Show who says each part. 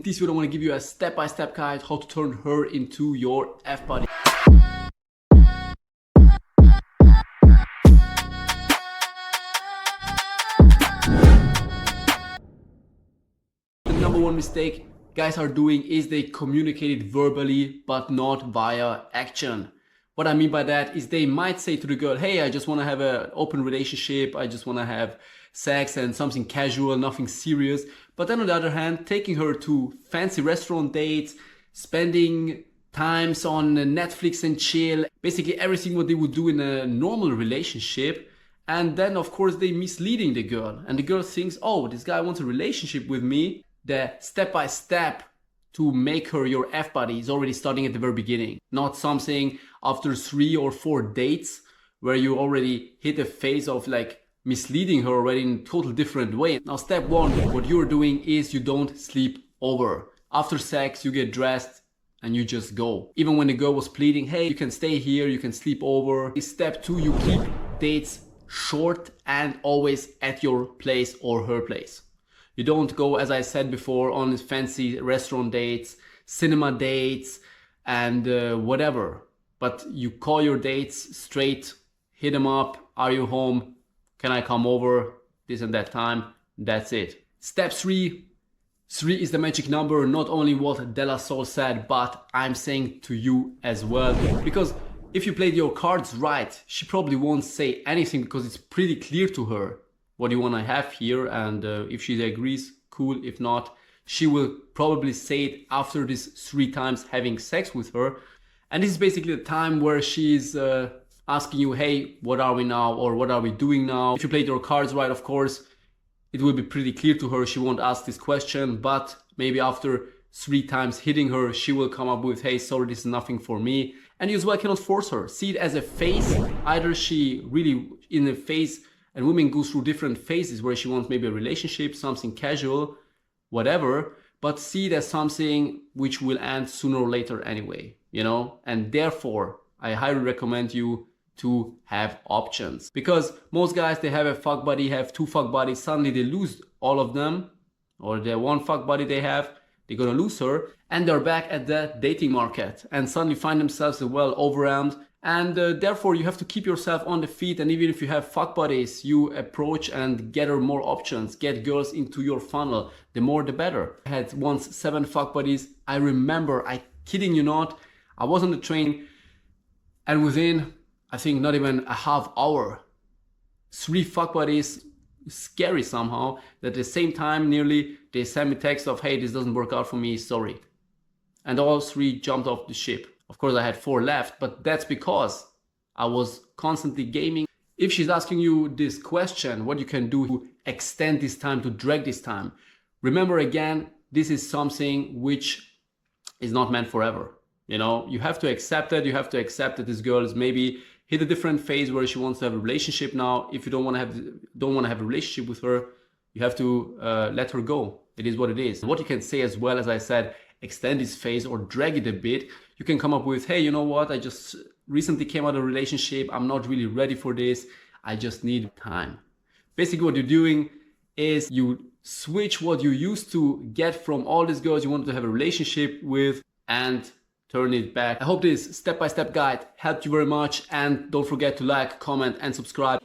Speaker 1: In this video, I want to give you a step-by-step guide how to turn her into your F-buddy. The number one mistake guys are doing is they communicate it verbally but not via action. What I mean by that is they might say to the girl, hey, I just want to have an open relationship, I just want to have sex and something casual, nothing serious. But then on the other hand, taking her to fancy restaurant dates, spending times on Netflix and chill, basically everything what they would do in a normal relationship. And then of course they misleading the girl, and the girl thinks, oh, this guy wants a relationship with me. The step-by-step to make her your F-buddy is already starting at the very beginning. Not something after 3 or 4 dates where you already hit a phase of like misleading her already in a total different way. Now step 1, what you're doing is you don't sleep over. After sex you get dressed and you just go. Even when the girl was pleading, hey, you can stay here, you can sleep over. Step 2, you keep dates short and always at your place or her place. You don't go, as I said before, on fancy restaurant dates, cinema dates, and whatever. But you call your dates straight, hit them up, are you home? Can I come over? This and that time. That's it. Step 3. 3 is the magic number, not only what De La Soul said, but I'm saying to you as well. Because if you played your cards right, she probably won't say anything because it's pretty clear to her what you want to have here, and if she agrees, cool. If not, she will probably say it after this 3 times having sex with her. And this is basically the time where she's asking you, hey, what are we now, or what are we doing now? If you played your cards right, of course, it will be pretty clear to her. She won't ask this question, but maybe after 3 times hitting her, she will come up with, hey, sorry, this is nothing for me. And you as well cannot force her. See it as a phase. Either she really in a phase, and women go through different phases where she wants maybe a relationship, something casual, whatever, but see it as something which will end sooner or later anyway, you know? And therefore, I highly recommend you to have options. Because most guys, they have a fuck buddy, have 2 fuck buddies, suddenly they lose all of them, or the 1 fuck buddy they have, they're gonna lose her, and they're back at the dating market and suddenly find themselves well overwhelmed. And therefore you have to keep yourself on the feet, and even if you have fuck buddies, you approach and gather more options, get girls into your funnel. The more the better. I had once 7 fuck buddies. I remember, I kidding you not, I was on the train and within, I think not even a half hour, 3 fuck buddies, scary somehow, that at the same time nearly they sent me text of, hey, this doesn't work out for me, sorry. And all 3 jumped off the ship. Of course, I had 4 left, but that's because I was constantly gaming. If she's asking you this question, what you can do to extend this time, to drag this time. Remember again, this is something which is not meant forever. You know, you have to accept it. You have to accept that this girl is maybe hit a different phase where she wants to have a relationship now. If you don't want to have a relationship with her, you have to let her go. It is what it is. What you can say as well, as I said, extend this phase or drag it a bit. You can come up with, hey, you know what? I just recently came out of a relationship. I'm not really ready for this. I just need time. Basically what you're doing is you switch what you used to get from all these girls you wanted to have a relationship with and turn it back. I hope this step-by-step guide helped you very much, and don't forget to like, comment and subscribe.